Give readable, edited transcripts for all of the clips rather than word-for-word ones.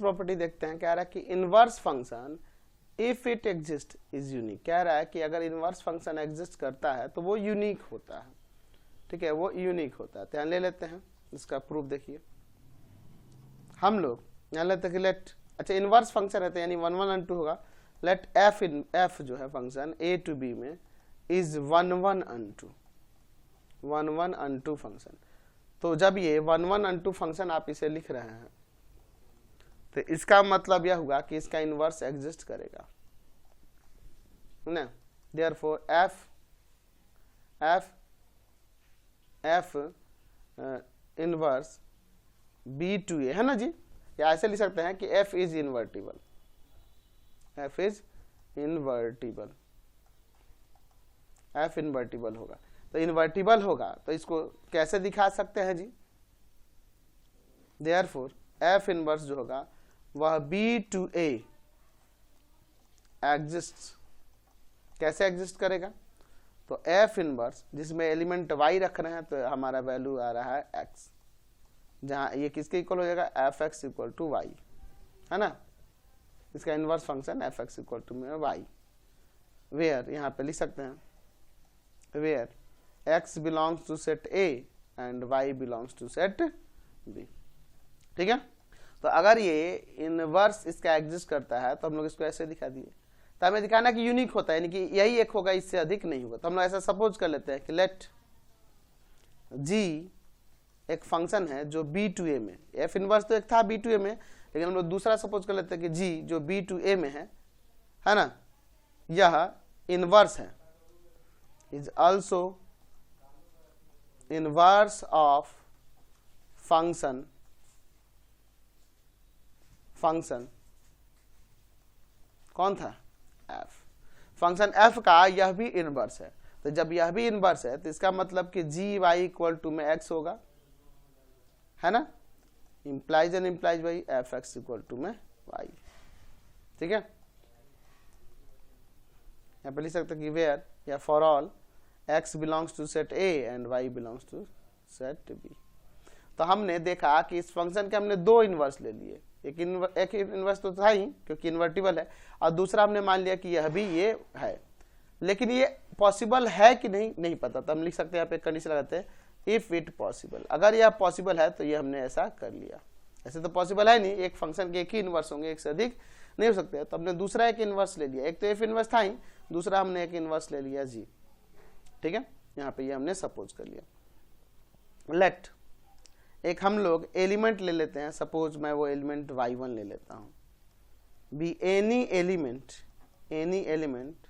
Property देखते हैं, कह रहा है कि inverse function if it exist is unique. कह रहा है कि अगर इनवर्स फंक्शन एग्जिस्ट करता है तो वो यूनिक होता है, ठीक है, वो यूनिक होता है। तो यहाँ ले लेते हैं इसका प्रूफ। देखिए हम लोग यहाँ लेते हैं कि लेट, अच्छा इनवर्स फंक्शन रहते हैं यानी 1 1 and 2 होगा। लेट एफ जो है फंक्शन ए टू बी में इज 1 1 and 2, 1 1 and 2 फंक्शन। तो जब ये 1 1 and 2 फंक्शन आप इसे लिख रहे हैं तो इसका मतलब यह हुआ कि इसका इनवर्स एग्जिस्ट करेगा ना। Therefore F inverse B to A है ना जी, या ऐसे लिख सकते हैं कि F is invertible, F is invertible, F invertible होगा। तो इनवर्टिबल होगा तो इसको कैसे दिखा सकते हैं जी? देयरफॉर एफ इनवर्स जो होगा वह बी टू ए एग्जिस्ट, कैसे एग्जिस्ट करेगा? तो एफ इनवर्स जिसमें एलिमेंट y रख रहे हैं तो हमारा वैल्यू आ रहा है x, जहां ये किसके इक्वल हो जाएगा? F x equal to y, है ना। इसका inverse function f x equal to में वाई, वेयर यहाँ पे लिख सकते हैं where x belongs to set A and y belongs to set B, ठीक है। तो अगर ये इनवर्स इसका एग्जिस्ट करता है तो हम लोग इसको ऐसे दिखा दिए, तो हमें दिखाना कि यूनिक होता है, यानी कि यही एक होगा, इससे अधिक नहीं होगा। तो हम लोग ऐसा सपोज कर लेते हैं कि लेट g एक फंक्शन है जो b टू a में, f इनवर्स तो एक था b टू a में, लेकिन हम लोग दूसरा सपोज कर लेते हैं कि g जो b टू a में है ना, यह इनवर्स है, is also inverse of function कौन था? f। फंक्शन f का यह भी इनवर्स है। तो जब यह भी इनवर्स है तो इसका मतलब कि जी वाई इक्वल टू में x होगा, है ना, implies and implies by f x equal to में y, ठीक है। यहाँ पे लिख सकते कि वेयर या for all x belongs to set a and y belongs to set b। तो हमने देखा कि इस फंक्शन के हमने दो इनवर्स ले लिए, एक इनवर्स तो था ही क्योंकि इन्वर्टिबल है, और दूसरा हमने मान लिया कि यह भी ये है, लेकिन ये पॉसिबल है कि नहीं पता। तो हम लिख सकते हैं यहाँ पे कंडीशन लगाते हैं इफ इट पॉसिबल, अगर यह पॉसिबल है तो ये हमने ऐसा कर लिया। ऐसे तो पॉसिबल है नहीं, एक फंक्शन के एक ही इनवर्स होंगे, एक से अधिक नहीं हो सकते। तो हमने दूसरा एक इनवर्स ले लिया, एक तो एफ इनवर्स था ही, दूसरा हमने एक इनवर्स ले लिया जी, ठीक है। यहाँ पे ये हमने सपोज कर लिया। लेट एक हम लोग एलिमेंट ले लेते हैं, सपोज मैं वो एलिमेंट y1 ले लेता हूँ, बी एनी एलिमेंट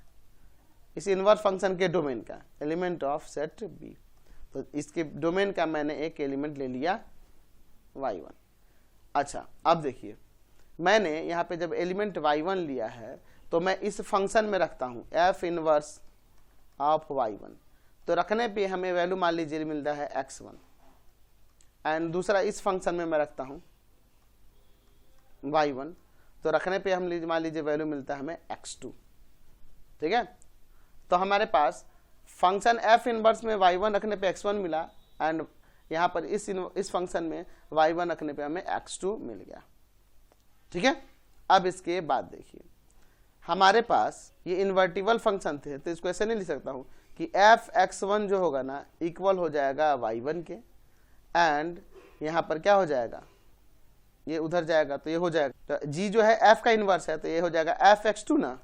इस इनवर्स फंक्शन के डोमेन का एलिमेंट ऑफ सेट b। तो इसके डोमेन का मैंने एक एलिमेंट ले लिया y1। अच्छा अब देखिए, मैंने यहाँ पे जब एलिमेंट y1 लिया है तो मैं इस फंक्शन में रखता हूँ f इनवर्स ऑफ y1। तो रखने पे हमें वैल्यू मान लीजिए मिलता है x1, एंड दूसरा इस फंक्शन में मैं रखता हूं y1, तो रखने पे हम मान लीजिए वैल्यू मिलता है हमें x2, ठीक है। तो हमारे पास फंक्शन f इनवर्स में y1 रखने पे x1 मिला, एंड यहाँ पर इस फंक्शन में y1 रखने पे हमें x2 मिल गया, ठीक है। अब इसके बाद देखिए, हमारे पास ये इन्वर्टिबल फंक्शन थे, तो इसको ऐसे नहीं लिख सकता हूँ कि f x1 जो होगा ना इक्वल हो जाएगा y1 के, एंड यहाँ पर क्या हो जाएगा, ये उधर जाएगा तो ये हो जाएगा, तो g जो है f का इनवर्स है तो ये हो जाएगा f x2 ना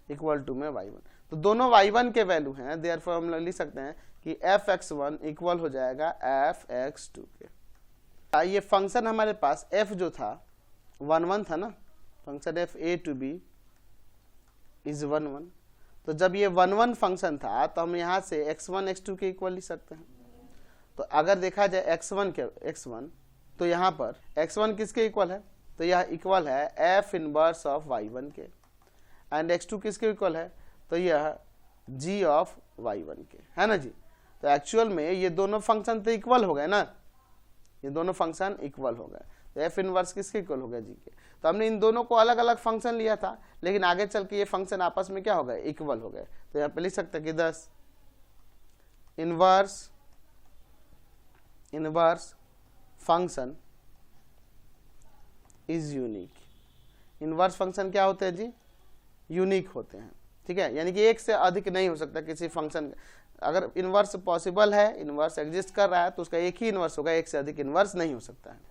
इक्वल टू में y1। तो दोनों y1 के वैल्यू हैं, देयरफॉर हम लोग लिख सकते हैं कि f x1 इक्वल हो जाएगा f x2 के। ये फंक्शन हमारे पास f जो था 1 1 था ना, function f a to b is 1 1। तो जब ये 1 1 फंक्शन था तो हम यहाँ से x1 x2 के इक्वल लिख सकते हैं। तो अगर देखा जाए x1 तो यहाँ पर x1 किसके इक्वल है, तो यह इक्वल है f इनवर्स ऑफ y1 के, एंड x2 किसके इक्वल है, तो यह g ऑफ y1 के, है ना जी। तो एक्चुअल में ये दोनों फंक्शन तो इक्वल हो गए ना, ये दोनों फंक्शन इक्वल हो गए, तो f इनवर्स किसके इक्वल हो गया, g के। तो हमने इन दोनों को अलग अलग फंक्शन लिया था, लेकिन आगे चल के ये फंक्शन आपस में क्या हो गए, इक्वल हो गए। तो यहाँ पे लिख सकते हैं कि 10 inverse function is unique. Inverse function क्या होते हैं जी? यूनिक होते हैं, ठीक है, यानी कि एक से अधिक नहीं हो सकता किसी फंक्शन। अगर इनवर्स पॉसिबल है, इनवर्स एग्जिस्ट कर रहा है, तो उसका एक ही इनवर्स होगा, एक से अधिक इनवर्स नहीं हो सकता है।